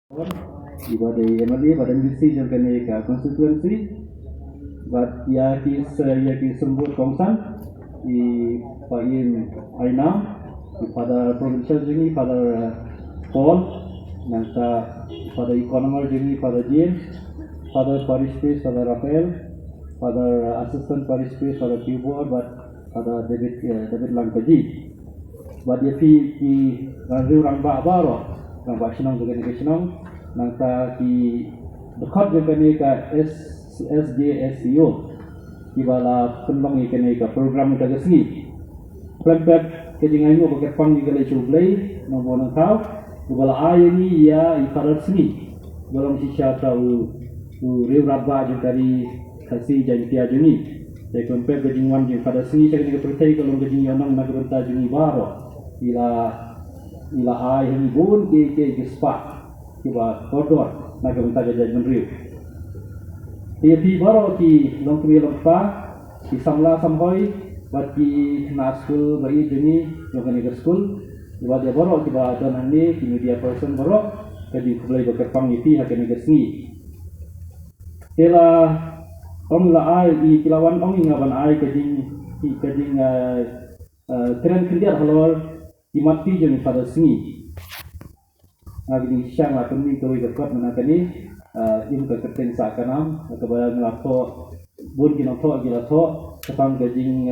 Iba di MLA badan DC juga ni ke konstituensi, bat ya ki sembur kongsan di pain Ainam pada provincial jengi pada Paul nanta pada economer jengi pada James pada Paris Space pada Rafael pada assistant Paris Space pada Tibor bat pada David Langkaji bat dia ki riu rang ba baro rang ba sinong juga ni sinong nangta ki dekat juga ni ka SJSCO ki bala penlong ni ka program ka gasni pempet ke jingai mo ke pang ni ka le chublai no bonang tau bala ai ni ya ifarat sni bolong si sha tau riu rabba juga dari kasi jantia juni te pempet ke jingwan jing pada sni sa ni ka pertai ko long ke jing yonang na ka juni baro ila ai ni bon ke spa kiba kotor na gamta gaja menriu ti baro ki long kmi long pa ki samla samhoi bat ki na school bai jeni yogani school kiba dia baro kiba don handi ki media person baro kadi kublai ba kerpang iti hakani gasni tela ong la ai i kilawan ong ngaban ai kading tren kindiar halor imati jeni pada sini agni siang la tumi ko ga kot na kani im ka kerten sa kanam ka ba nglato bun ki no tho gi la tho kapang gajing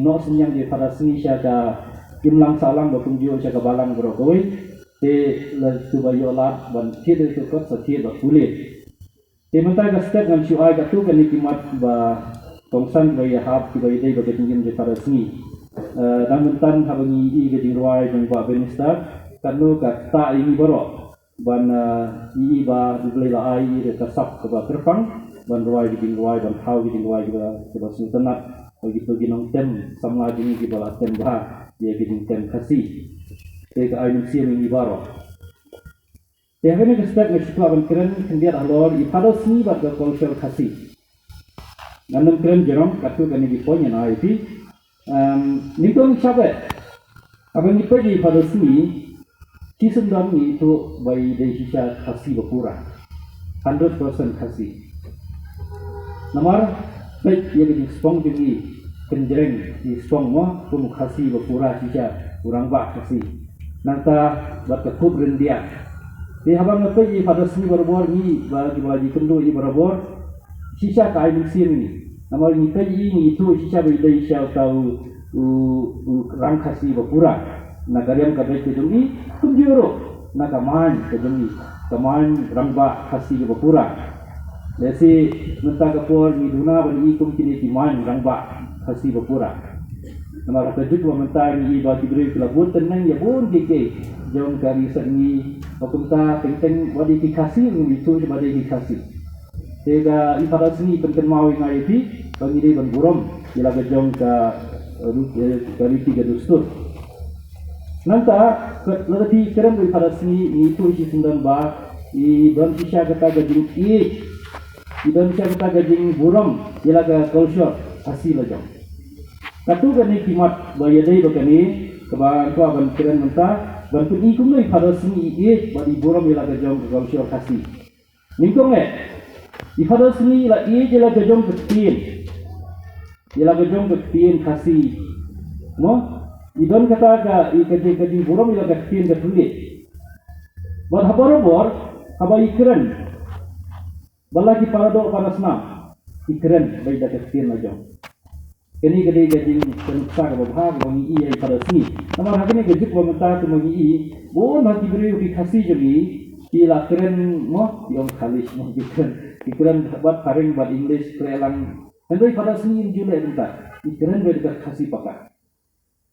no senyang di pada sini sya ka im lang salang ba kunjo sya ka balang bro koi te la su ba yo la ban thi de ko sa thi ba pule te menta ga step ngam shu ai ka tu kani kimat ba tongsan ba ya hap ki ba idei ba gajing di pada sini dan mentan habangi i gajing ruai jeng ba benistar kanu ka ta ini baro ban i ba dublai la ai de ka sap ka ba kerpang ban ruai di ruai ban thau di ruai ka ba sultanat begitu ginong tem samla jini ki bala tem ba ye giding tem khasi te ka ai nim ni baro te hene ka step me shikla ban kren kendiat alor i pado sni ba ka culture khasi nanam kren jerong katu kani di ponya na ai nitong sabe abang ni pergi pada sini kisah dami itu bayi dari sisa khasi berpura 100% khasi nomor baik ia di spong tinggi kenjreng di spong mo pun khasi berpura sisa kurang bak khasi nanta buat kekub rendia di habang pergi pada sini berbor ni bagi kendu i berbor sisa kai musim ni nomor ni pergi ni itu sisa bayi dari sisa tahu rang khasi berpura nagariam kabeh kejungi kunjuro nagaman kejungi kaman rangba khasi berpura desi menta kapor ni duna bani kum kini timan rangba khasi berpura nama kejut wa menta ni bagi beri kelabut tenang ya bun keke jom kari serni pakumta teng wadi khasi ni itu sebagai khasi tega ifarat sini penten mau ngai pi bagi dia ban burom ila gejong ka dari 3 dustur nanta lerti kerem dari pada sini itu isi sundan ba i dan sisa kata gajing i dan sisa kata gajing buram ilaga culture hasil aja katu gani kimat bayadai bagani keban tua ban kerem nanta ban pun i kumai pada sini i badi buram ilaga jong culture hasil ningkong i pada sini ila i ilaga jong ketin ilaga jong ketin hasil mo idon kata ka ikati buram ila gatin da tulit bad habarobor haba ikren balaki parado parasna ikren bai da gatin ajo kini gede gajing sensa ka babha bangi i ai parasni namar hakini gajuk bamta tu mangi i bon hati beri ki khasi jeli ila kren mo yom khalis mo ikren bat paring bat english krelang hendai parasni jule benta ikren bai da khasi pakak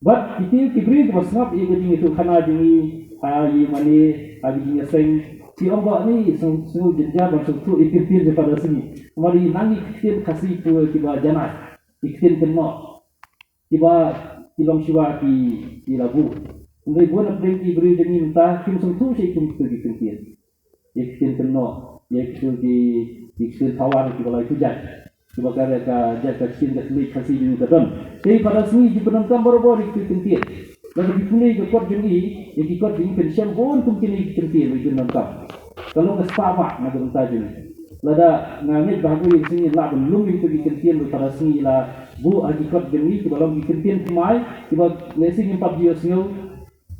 but kita kibri masnap ia gajing itu khana jingi ai mani abi jingi seng si ombak ni sungguh jenja bersuatu ikir daripada sini mari nangi ikir kasih tu kiba janat ikir kena kiba ilong siwa ki labu ngai buat apa kibri jingi entah kim sungguh si kim tu ikir kena ikir tawar kiba lai tujan sebagai jaga cinta seni kasih ini kadang. Tapi pada sini di penonton baru itu kentir. Lalu dipulai ke kot jengi, yang di kot jengi pensiun pun mungkin kentir itu nonton. kalau ke sepapak nak bentar je. Lada ngangit bahagu yang sini lah belum itu dikentian pada sini lah bu hakikat demi kita belum dikentian kemai kita lesing 4 dia singu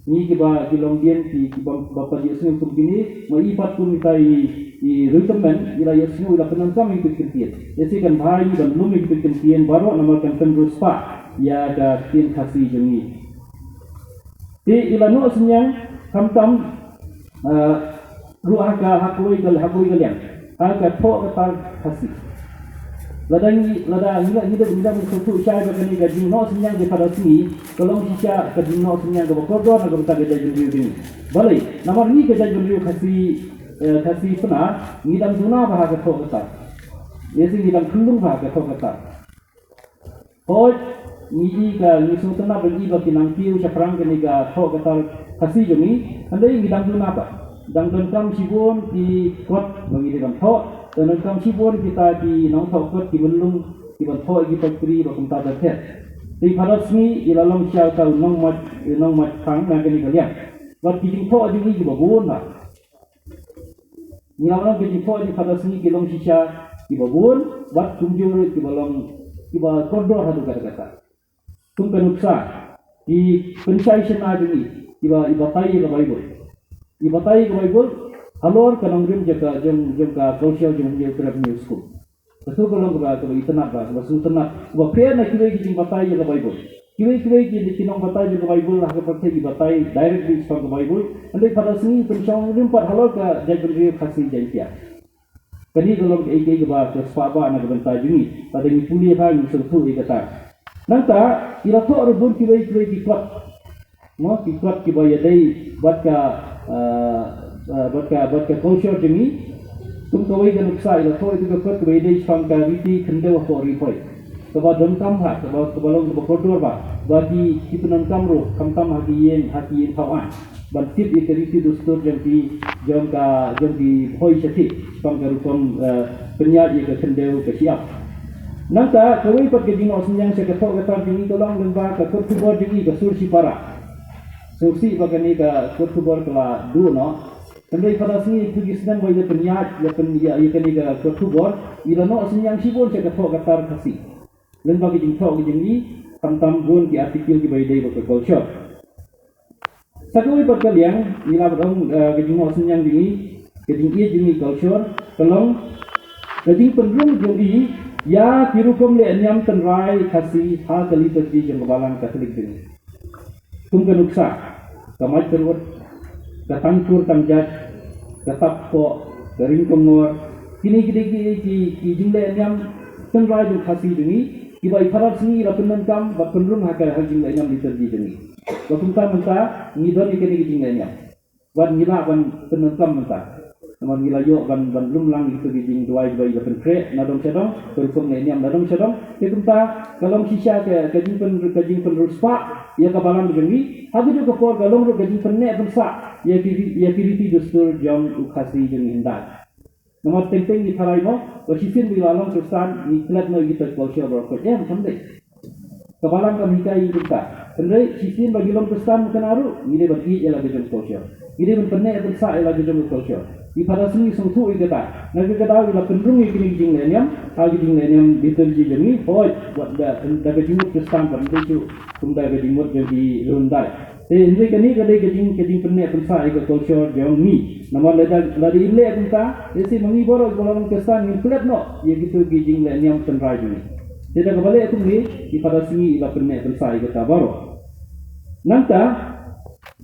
ni kita kilong dia kita bapa dia singu begini mai 4 pun kita i recommend ila ya singu ila penangkam itu dikentian jadi kan bahai dan belum itu dikentian baru nama kan terus pak ya ada tin kasih demi di ila no senyang kamtam ruah ka hakui kalian agak thok kata kasih. Lada kita mensuatu syai begini gaji no senyang daripada sini. Kalau kita gaji no senyang ke Bogor, nak kita gaji jumlah ini. Balik, nama ni gaji jumlah kasih pernah. Ni dalam zona bahasa thok kata. Yaitu ni dalam kendung bahasa thok kata. Hoi, ni suatu nak bagi bagi nangkiu sekarang kini thok kata kasih jumlah. Andai ni dalam zona apa? Dan dalam sibun di kot bagi dalam thok dan dalam sibun kita di nong thok kot di belum di thok di factory bakum tak ada di pada sini ilalang siapa tahu nong mat kang nak ni kalian buat di thok di ni babun lah ni orang di thok di pada sini kilong sisa di babun buat tunjuk di balong di koridor hadu kata tum penuksa di pensaian ada ni di batai ke Bible ibatai ke Bible halor kanang rim jaga jom culture jom dia terap new school betul kalau itu nak betul nak bahwa nak kira kita batai ke Bible kira kita kinong batai ke Bible lah kepada batai directly from the Bible andai pada sini pencang rim pat halor ke jaga rim kasih jantia kini kalau ke bahasa swaba nak bentar juni pada ni kuliah hang sesuatu kata nanti ila to rebun kira diklat no diklat kiba yadai buat ke culture jemi tum kawai dan uksa ila to itu ke kawai dai sangka viti khande wa ko ripoi kaba dongkam ha kaba balong ke kodor ba bagi kipunan kamro kamtam hagien thawan ban tip ikeriti dustur jam di hoi sati sangka rukom penyat ke khande ke siap nanta kawai pat ke dino senyang se ke to kata jemi tolong lemba ke kutubor jemi ke sursi para sursi bagani ke kutubor kala du no Andai pada sini pergi sedang boleh penyat, ya kini ke kutubor, ila no senyang sibun saya ketok katar kasih. Dan bagi jengtok jengi, tam bun di artikel di bayi day bakal culture. Satu ibat kalian, ila berang kejengok senyang jengi, jengi culture, kalau kejeng penrung jengi, ya kirukum le enyam tenrai kasih hal kali terjadi jengkebalan Katolik jengi. Tumkan uksa, kamai terwet, katangkur tangjat, katapko, garing kongor, kini jingla enyam tenrai ju kasih jengi, kiba ifarat sini ila penangkam, bat penrung hakar hal jingla enyam diterji jengi. Bakumta menta, ngidon ikeni jingla enyam, bat ngila ban penangkam menta. Namun gila yo ban belum lang itu dijing duai ila penkre, nadong sedong, berhukum enyam nadong sedong. Kekumta kalau sisa kajing penruspa, ia kabalan jengi, hadu juga por galong ro kajing pennek bersa. Ya kiriti dustur jam ukasi jeng hindat. Nomor tenteng di tharai mo, bersisin bilalong sustan niklat no kita culture berkot. Macam deh. Kabalan kami kai kita. Kendai sisin bagi long sustan kenaru, ini bagi ialah jam culture. Ini pennek bersa ialah jam culture. Di pada sini sungtu ikata. Nabi kata ialah pendrung ikini jing lenyam, hagi jing lenyam diterji jengi. Hoi buat dah kejimut sustan berdeju, kumda kejimut jadi rundai. Ini kini kejing penek persa ikut culture jauh ni. Nama lada ile kita, isi mengibor kalau kestan inflat no, ya gitu kejing lenyam tenrai ni. Tidak kembali itu ni di pada sini ila penek persa ikut baru. Nanta,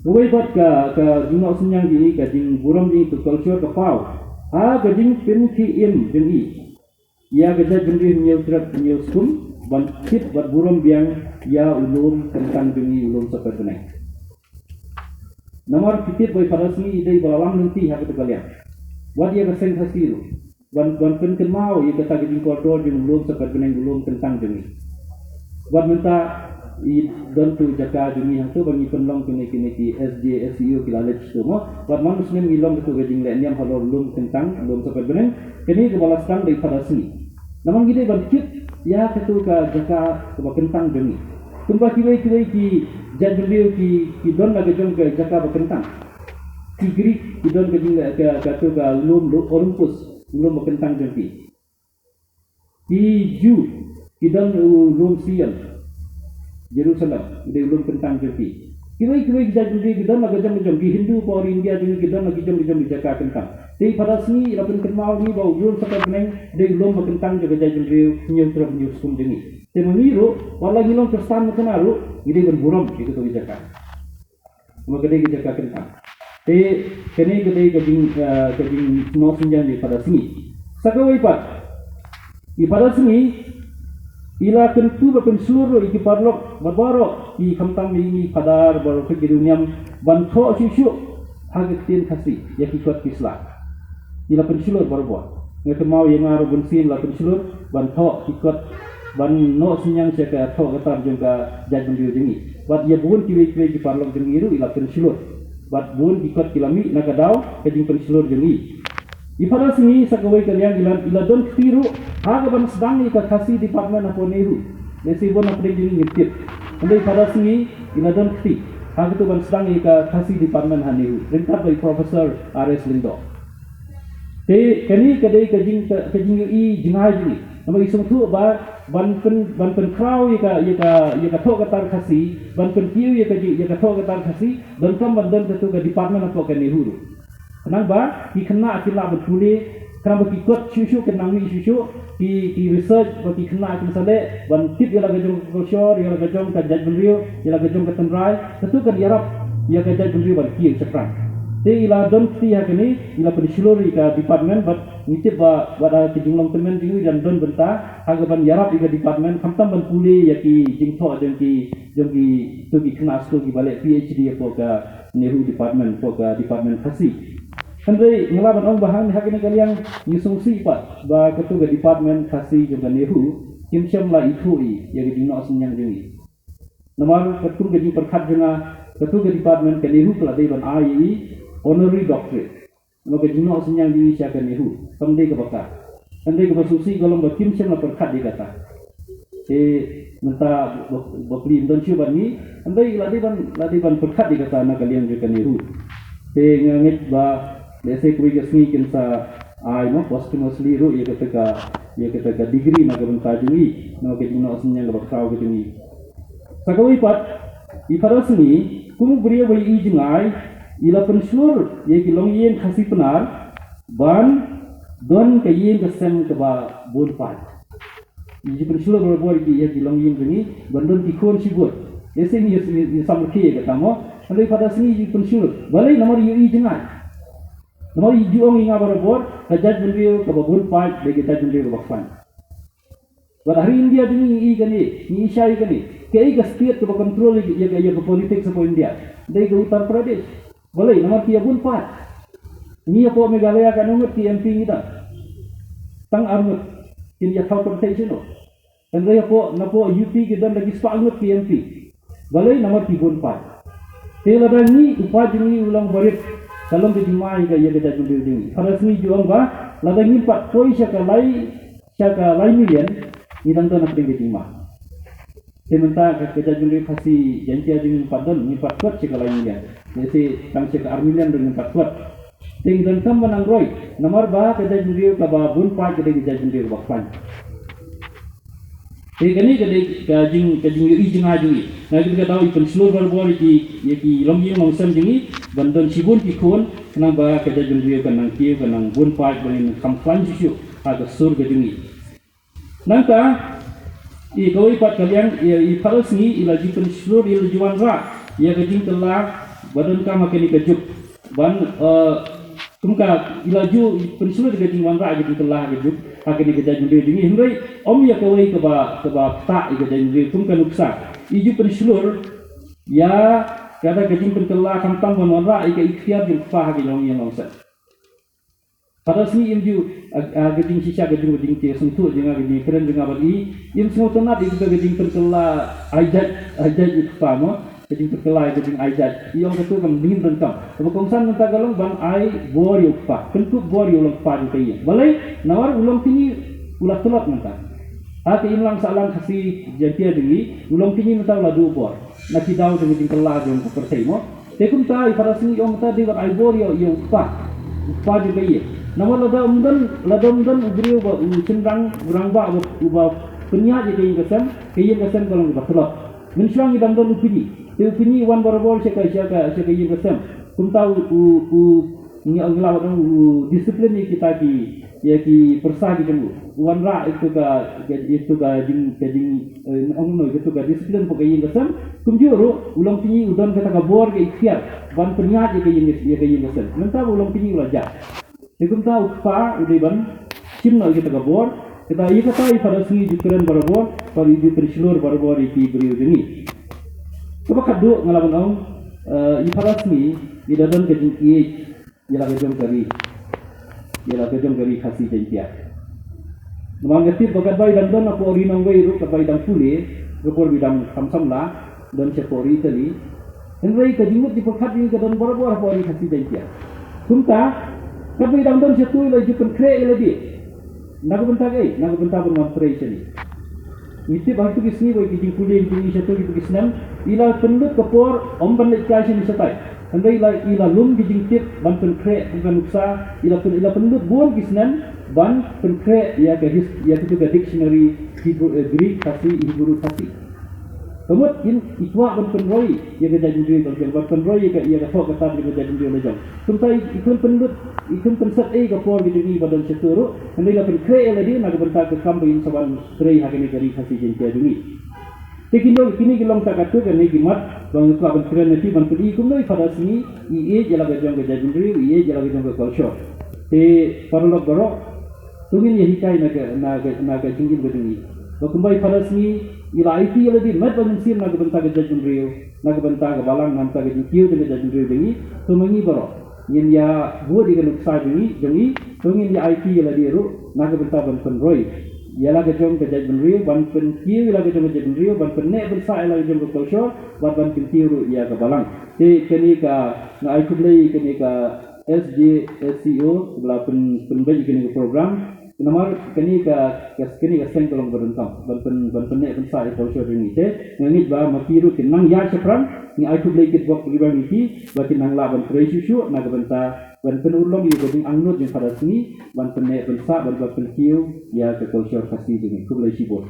kau buat ke jumlah senyang ini kejing buram ini tu culture kepau. Kejing penkim jengi. Ya kerja jengi nyel skum, bantit buat buram biang ya ulum tentang jengi ulum seperti ni. Nomor titik boy pada sini ide balalang nanti hak itu kalian. Buat dia keseng hasil. Buat penken mau ia kata gini kotor jeng belum seperti neng belum tentang jemi. Buat minta dan tu jaga jemi yang tu bagi penlong kini ki SJ SEO kilalet semua. Buat manusia ni milong itu gajing lain yang kalau belum tentang belum seperti neng. Kini kebalaskan dari pada sini. Namun kita bangkit ya ketu ke jaga kentang jemi. Tumpa kiwai ki jangan beliau ki don lagi jom ke jaka berkentang. Tigri idon katu ka ulum Olympus ulum kentang jengki. Ju idon ulum Sion Jerusalem de ulum kentang jengki. Kiwai kita jadi idon lagi jom Hindu por India jadi idon lagi jom jaga kentang. Di pada sini lapun kenal ni bau ulum sampai peneng de ulum kentang jaga jadi nyutra nyusum jengi. Temaniru wala ngilong kestan kenaru ini berburam itu kebijakan. Maka dia jaga kentang. Kini kejing mau senjang di pada sini. Sakawai pat, di pada sini, ila tentu berpen seluruh iki parlok berbaro i kamtam ini padar baru ke dunia bantu susu haget tin kasih ya kikuat kislah. Ila pensulur berbuat. Ngerti mau yang ngaruh bensin la pensulur bantu kikuat ban no senjang saya ke ketar juga jadun dia jengi. Buat ia bun kiwi di parlok jengiru ila pensulur. Bat bun ikut kilami nagadau kejing pensilur jengi. Ipada sini sakawai kalian ila don tiru haga ban sedang ika kasih department apa nehu. Nesi bon apa jengi ngitip. Andai pada sini ila don ti haga tu ban sedang ika kasih department hanehu. Ringkat by Profesor R.S. Lindo. Kani kadai kejing i jengai jengi. Nama isung tu ban pen krau ika tok katar kasih ban pen kiu ika tok katar kasih dan kam ban tu ke department apa ke nehu. Kenapa? Ki kena akila betule kenapa ikut susu kenang ni susu ki research bagi kena misalnya ban tip ia lagi jom kosor ia lagi jom kajat beliau ia lagi jom ketembrai tentu kan diarap ia kajat beliau ban kiu cepat. Jadi ila don ti hakini ila pensiluri ke department bat nitip ba ada kijinglong temen jingu dan don benta haga ban yarap ika department kamtam ban pule yaki jingtho jengki tu ki kena asko ki balik PhD apa ke Nehru department apa ke department kasih. Kendai ngelaban ong bahan hakini kalian nyusungsi pat ba ketu ke department kasih juga Nehru kimsyam la itu ya kijingno senyang jengi. Nomor ketu ke perkat jenga ketu ke department ke Nehru keladi ban ai honorary doctorate. Maka jino senyang di siapa Nehru, sampai ke bakar. Sampai ke basusi kalau berkim siapa perkat dia kata. Minta beli dan siapa ni, sampai ladiban perkat dia kata nak kalian juga Nehru. Ngangit ba, lese kuih kesini kinsa mo posthumously ru ia kata degree nak benta jui, maka jino senyang ke bakar ke jui. Sakawai pat, ipada sini, kumu beri bayi jengai. Ila pensulur ye kilong yen khasi penar ban don ke yen kesem ke ba bun pat. Ye pensulur berbor ye kilong yen gini ban don tikon sibut. Ese ni samke ke tamo andai pada sini ye pensulur balai nomor ye jengai. Nomor ye juong inga berbor kajat bendrio ke ba bun pat de kita bendrio ke bakfan. Pada hari India ini gani ni Isai gani ke ai state ke ba control ye ke politik sepo India. Dai ke Uttar Pradesh boleh nomor 34 ni apa Meghalaya kan umur TMP kita tang armut kini ya transportation dan dia apa napo UP kita lagi sepangut TMP boleh nomor 34 telada ni upajini ulang barit dalam dijimai ke ya kita building pada sini juang ba lada ni 4 koi syaka lai million ni dan nak dijimai sementara kita juli kasih janji dengan padon ni patut sekali ini ya. Jadi kami cek armilian dengan patut. Tinggal kam menang roy. Nomor bah kita juli ke babun part kita juli ke bakpan. Jadi kajing ijeng ajui. Nah kita tahu ikan seluruh berbor ki longi longsam jengi bandon sibun pikun kenapa kita juli ke nang kiu ke nang bun part dengan kamflan susu agak sur ke jengi. Nangka kau ipat kalian pada sini ila jipen seluruh ila juan ra ia kejing telah badan kam makin kejuk ban kumka ila ju penseluruh kejing wan ra kejing telah kejuk akan dikejar jumbe dingi hinggai om ya kau ke ba tak ika jumbe kumka nuksa iju penseluruh ya kada kejing pentelah kamtam wan ra ika ikhtiar jum fa ke yang longsa pada sini imju geding sisa geding ke sentuh jangan geding keren jangan bagi im semua tenat itu geding terkela ajat itu pamo geding terkela geding ajat yang itu kan dingin tentang tapi kongsan minta galong ban ai bor yuk pa kentuk bor yuk lang pa itu balai nawar ulang tinggi ulah tulak minta hati imlang salang kasih jantia dingi ulang tinggi minta ulah dua bor nak daw dengan geding terkela jom percaya mo Tekum ta pada sini yang tadi buat aibor yang upah juga iya. Nama lada umdan ubri ubah cendang berangba ubah penyak je kayin kesan kalau ubah telot. Mensuang idam dan upini wan barabol cakap kayin kesan. Kumta ngelawan disiplin ni kita ki persah ki jemu. Wan ra itu ga jing ongno itu ga disiplin pakayin kesan. Kumjuru ulang pini udan kata kabor ke ikhtiar ban penyak je kayin kesan. Mentah ulang pini ulajar. Ikum tahu pa udiban cimna kita kabor kita kata pada sini jukuran barabor pada itu tersilur barabor iki beriu ini. Coba kadu ngalaman ong pada sini idadan kejing ialah kejong dari kasih jentia. Namang ngerti bagat bayi dan apa ori nang bayi ru bayi dan pule rupor bidang samsamla dan sepori tali. Henry kejimut di pekat ini kedan barabor apa ori kasih jentia. Kumta tapi dalam satu lagi konkret lagi, nak bentar bermanfaat ini. Mesti bahagian kisni bagi kijing kuling kijing satu gitu kisnan. Ila pendut kapor omban lekasi ni setai. Andai ila lum kijing tip ban konkret bukan uksa. Ila pendut buan kisnan ban konkret ya itu ke dictionary Greek kasih Hebrew kasih. Kemudian ikwa ban penroi ya kejadian diri kalau ban penroi ya hok kata dia kejadian diri lejang. Tumpai ikun pendut ikun pensat kapor gitu ni badan seturu. Andai la konkret lagi nak bentar ke kambain saban serai hakini dari kasih jentia duni. Tekindol kini gelong tak katu kan ni gimat bang ikwa ban keren nanti ban pedi ikum noi pada sini jala kejang kejadian diri jala kejang ke culture. Te parlok goro tungin ya hikai naga jinggin gedungi. Bakumbai pada sini ila IT lagi mat bangun naga bentar kejadian diri naga bentar ke balang namta ke jingkiu dengan kejadian diri ini tumengi goro. Yen ya buat di keluk sa jengi tungin ya IT lagi ru naga bentar ban penroi. Ialah kejong kejadian diri ban penkiu ialah kejong kejadian diri ban penek besar ialah kejong kekosor ban penkiu ru ia ke balang. Te kini ka na IT play kini ka SJSCO sebelah penbaik kini ke program. Nomor kini ka seng tolong berentang ban penek besar kekosor ini te ngit ba makiru kinang ya cepran ni IT play kit bok ribang iki baki nang laban presusu naga bentar ban penulong yang geding angnut yang pada sini ban penek besar ban penkiu ya ke culture kasih ini kubulai sibuk.